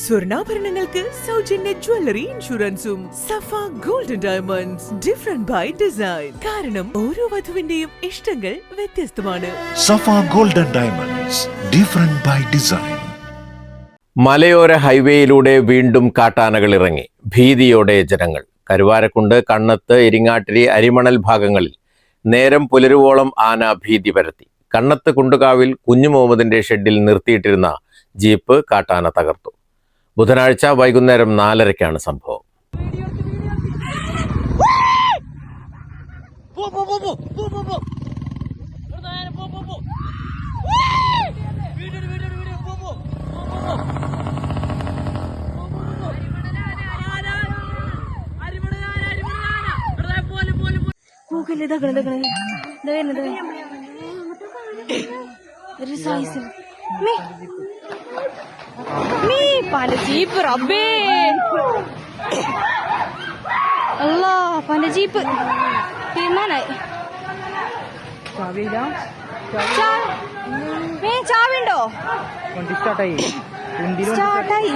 സ്വർണ്ണാഭരണങ്ങൾക്ക് സൗജന്യ ജ്വല്ലറി ഇൻഷുറൻസും. Safa golden diamonds, different by design. കാരണം ഓരോ വധുവിന്റെയും ഇഷ്ടങ്ങൾ വ്യത്യസ്തമാണ്. Safa golden diamonds, different by design. മലയോര ഹൈവേയിലൂടെ വീണ്ടും കാട്ടാനകൾ ഇറങ്ങി. ഭീതിയോടെ ജനങ്ങൾ. കരുവാരക്കുണ്ട്, കണ്ണത്ത്, ഇരിങ്ങാട്ടിരി, അരിമണൽ ഭാഗങ്ങളിൽ നേരം പുലരുവോളം ആന ഭീതി പരത്തി. കണ്ണത്ത് കുണ്ടുകാവിൽ കുഞ്ഞു മുഹമ്മദിന്റെ ഷെഡിൽ നിർത്തിയിട്ടിരുന്ന ജീപ്പ് കാട്ടാന തകർത്തു. ബുധനാഴ്ച വൈകുന്നേരം 4:30-ക്കാണ് സംഭവം. ജീപ്പ് റബ്ബേ അല്ലാ പല ജീപ്പ് തീരുമാനായി. ചാവിണ്ടോ? സ്റ്റാർട്ടായി.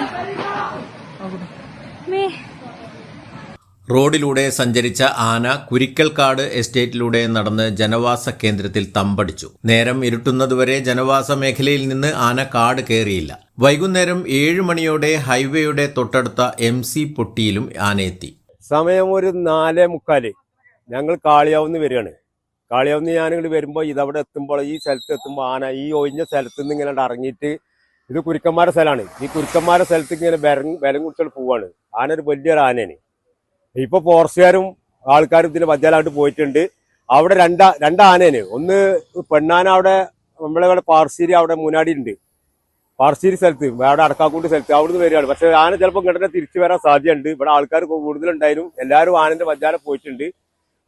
റോഡിലൂടെ സഞ്ചരിച്ച ആന കുരിക്കൽക്കാട് എസ്റ്റേറ്റിലൂടെ നടന്ന് ജനവാസ കേന്ദ്രത്തിൽ തമ്പടിച്ചു. നേരം ഇരുട്ടുന്നതുവരെ ജനവാസ മേഖലയിൽ നിന്ന് ആന കാട് കയറിയില്ല. വൈകുന്നേരം 7 മണിയോടെ ഹൈവേയുടെ തൊട്ടടുത്ത MC പൊട്ടിയിലും ആനയെത്തി. സമയം ഒരു 4:45. ഞങ്ങൾ കാളിയാവുന്ന് വരികയാണ്. കാളിയാവുന്ന് ഞാനിങ്ങോട്ട് വരുമ്പോൾ ഇതവിടെ എത്തുമ്പോൾ ഈ സ്ഥലത്ത് എത്തുമ്പോൾ ആന ഈ ഒഴിഞ്ഞ സ്ഥലത്ത് നിന്ന് ഇങ്ങനെ ഇറങ്ങിയിട്ട്, ഇത് കുരുക്കന്മാരുടെ സ്ഥലമാണ്, ഈ കുരുക്കന്മാരുടെ സ്ഥലത്ത് ഇങ്ങനെ ബലം കുടിച്ചോണ്ട് പോവാണ്. ആന ഒരു വലിയൊരു ആനയാണ്. ഇപ്പൊ ഫോറസ്റ്റുകാരും ആൾക്കാരും ഇതിന് മധ്യാലായിട്ട് പോയിട്ടുണ്ട്. അവിടെ രണ്ട് ആനേന്, ഒന്ന് പെണ്ണാന അവിടെ നമ്മളിവിടെ പാർശ്ശേരി അവിടെ മുനാടി ഉണ്ട്, പാർശ്ശേരി സ്ഥലത്ത് അവിടെ അടക്കാക്കൂട്ട് സ്ഥലത്ത് അവിടുന്ന് വരികയാണ്. പക്ഷെ ആന ചിലപ്പോൾ ഇങ്ങോട്ട് തിരിച്ചു വരാൻ സാധ്യതയുണ്ട്. ഇവിടെ ആൾക്കാർ കൂടുതലുണ്ടായിരുന്നു. എല്ലാവരും ആനന്റെ മധ്യാല പോയിട്ടുണ്ട്.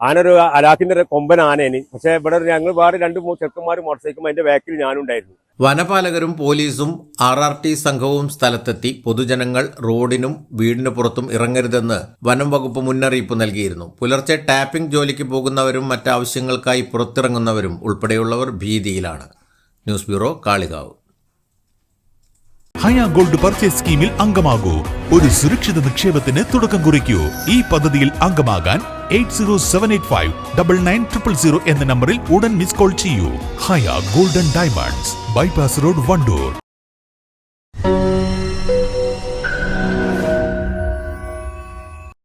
ആന ഒരു അലാഖിന്റെ കൊമ്പൻ ആനേന്. പക്ഷെ ഇവിടെ ഞങ്ങൾ വേറെ 2-3 ചെക്കന്മാരും മോട്ടോർ സൈക്കിളും അതിന്റെ ബാക്കിൽ ഞാനും ഉണ്ടായിരുന്നു. വനപാലകരും പോലീസും RRT സംഘവും സ്ഥലത്തെത്തി. പൊതുജനങ്ങൾ റോഡിനും വീടിനു പുറത്തും ഇറങ്ങരുതെന്ന് വനം വകുപ്പ് മുന്നറിയിപ്പ് നൽകിയിരുന്നു. പുലർച്ചെ ടാപ്പിംഗ് ജോലിക്ക് പോകുന്നവരും മറ്റാവശ്യങ്ങൾക്കായി പുറത്തിറങ്ങുന്നവരും ഉൾപ്പെടെയുള്ളവർ ഭീതിയിലാണ്. News bureau, Kalikavu. Haya gold purchase സ്കീമിൽ അംഗമാകൂ. ഒരു സുരക്ഷിത നിക്ഷേപത്തിന് തുടക്കം കുറിക്കൂ. ഈ പദ്ധതിയിൽ അംഗമാകാൻ 8078599000 എന്ന നമ്പറിൽ ഉടൻ മിസ് കോൾ ചെയ്യൂ. Haya golden diamonds, bypass road, Wandoor.